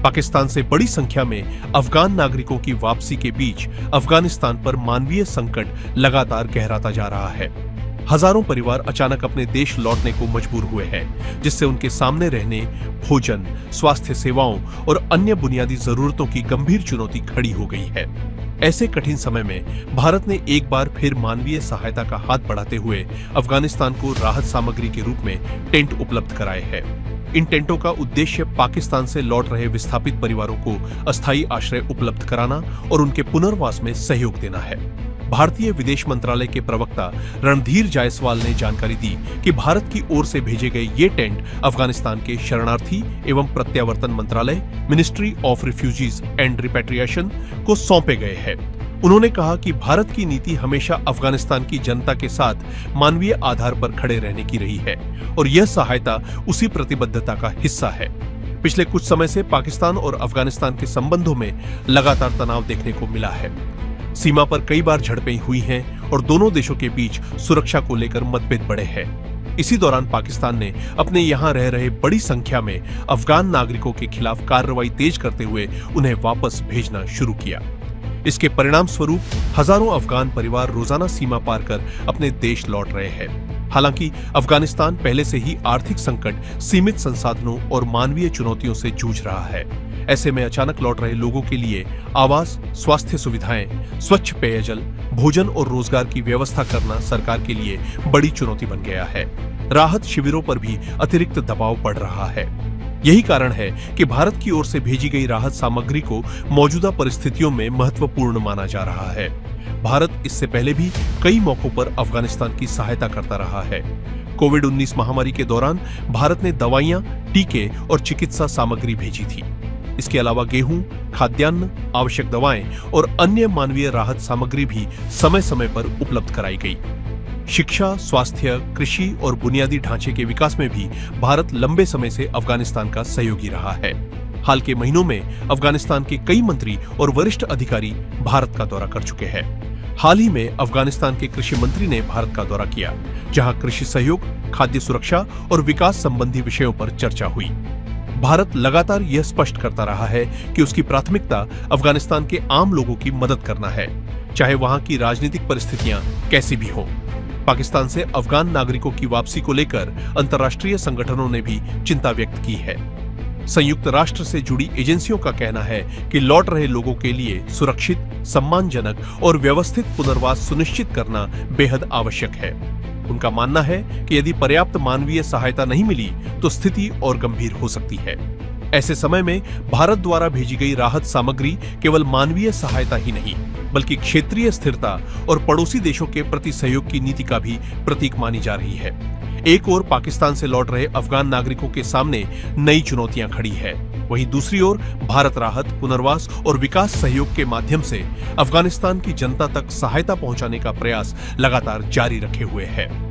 पाकिस्तान से बड़ी संख्या में अफगान नागरिकों की वापसी के बीच अफगानिस्तान पर मानवीय संकट लगातार गहराता जा रहा है। हजारों परिवार अचानक अपने देश लौटने को मजबूर हुए हैं, जिससे उनके सामने रहने, भोजन, स्वास्थ्य सेवाओं और अन्य बुनियादी जरूरतों की गंभीर चुनौती खड़ी हो गई है। ऐसे कठिन समय में भारत ने एक बार फिर मानवीय सहायता का हाथ बढ़ाते हुए अफगानिस्तान को राहत सामग्री के रूप में टेंट उपलब्ध कराए हैं। इन टेंटों का उद्देश्य पाकिस्तान से लौट रहे विस्थापित परिवारों को अस्थायी आश्रय उपलब्ध कराना और उनके पुनर्वास में सहयोग देना है। भारतीय विदेश मंत्रालय के प्रवक्ता रणधीर जायसवाल ने जानकारी दी कि भारत की ओर से भेजे गए ये टेंट अफगानिस्तान के शरणार्थी एवं प्रत्यावर्तन मंत्रालय, ministry of refugees and repatriation को सौंपे गए हैं। उन्होंने कहा कि भारत की नीति हमेशा अफगानिस्तान की जनता के साथ मानवीय आधार पर खड़े रहने की रही है और यह सहायता उसी प्रतिबद्धता का हिस्सा है। पिछले कुछ समय से पाकिस्तान और अफगानिस्तान के संबंधों में लगातार तनाव देखने को मिला है। सीमा पर कई बार झड़पें हुई हैं और दोनों देशों के बीच सुरक्षा को लेकर मतभेद बढ़े हैं। इसी दौरान पाकिस्तान ने अपने यहां रह रहे बड़ी संख्या में अफगान नागरिकों के खिलाफ कार्रवाई तेज करते हुए उन्हें वापस भेजना शुरू किया। इसके परिणाम स्वरूप हजारों अफगान परिवार रोजाना सीमा पार कर अपने देश लौट रहे हैं। हालांकि अफगानिस्तान पहले से ही आर्थिक संकट, सीमित संसाधनों और मानवीय चुनौतियों से जूझ रहा है। ऐसे में अचानक लौट रहे लोगों के लिए आवास, स्वास्थ्य सुविधाएं, स्वच्छ पेयजल, भोजन और रोजगार की व्यवस्था करना सरकार के लिए बड़ी चुनौती बन गया है। राहत शिविरों पर भी अतिरिक्त दबाव पड़ रहा है। यही कारण है कि भारत की ओर से भेजी गई राहत सामग्री को मौजूदा परिस्थितियों में महत्वपूर्ण माना जा रहा है। भारत इससे पहले भी कई मौकों पर अफगानिस्तान की सहायता करता रहा है। कोविड-19 महामारी के दौरान भारत ने दवाइयां, टीके और चिकित्सा सामग्री भेजी थी। इसके अलावा गेहूं, खाद्यान्न, आवश्यक दवाएं और अन्य मानवीय राहत सामग्री भी समय समय पर उपलब्ध कराई गई। शिक्षा, स्वास्थ्य, कृषि और बुनियादी ढांचे के विकास में भी भारत लंबे समय से अफगानिस्तान का सहयोगी रहा है। हाल के महीनों में अफगानिस्तान के कई मंत्री और वरिष्ठ अधिकारी भारत का दौरा कर चुके हैं। हाल ही में अफगानिस्तान के कृषि मंत्री ने भारत का दौरा किया, जहां कृषि सहयोग, खाद्य सुरक्षा और विकास संबंधी विषयों पर चर्चा हुई। भारत लगातार यह स्पष्ट करता रहा है कि उसकी प्राथमिकता अफगानिस्तान के आम लोगों की मदद करना है, चाहे वहां की राजनीतिक परिस्थितियां कैसी भी हों। पाकिस्तान से अफगान नागरिकों की वापसी को लेकर अंतर्राष्ट्रीय संगठनों ने भी चिंता व्यक्त की है। संयुक्त राष्ट्र से जुड़ी एजेंसियों का कहना है कि लौट रहे लोगों के लिए सुरक्षित, सम्मानजनक और व्यवस्थित पुनर्वास सुनिश्चित करना बेहद आवश्यक है। उनका मानना है कि यदि पर्याप्त मानवीय सहायता नहीं मिली तो स्थिति और गंभीर हो सकती है। ऐसे समय में भारत द्वारा भेजी गई राहत सामग्री केवल मानवीय सहायता ही नहीं, बल्कि क्षेत्रीय स्थिरता और पड़ोसी देशों के प्रति सहयोग की नीति का भी प्रतीक मानी जा रही है। एक ओर पाकिस्तान से लौट रहे अफगान नागरिकों के सामने नई चुनौतियां खड़ी है, वहीं दूसरी ओर भारत राहत, पुनर्वास और विकास सहयोग के माध्यम से अफगानिस्तान की जनता तक सहायता पहुंचाने का प्रयास लगातार जारी रखे हुए है।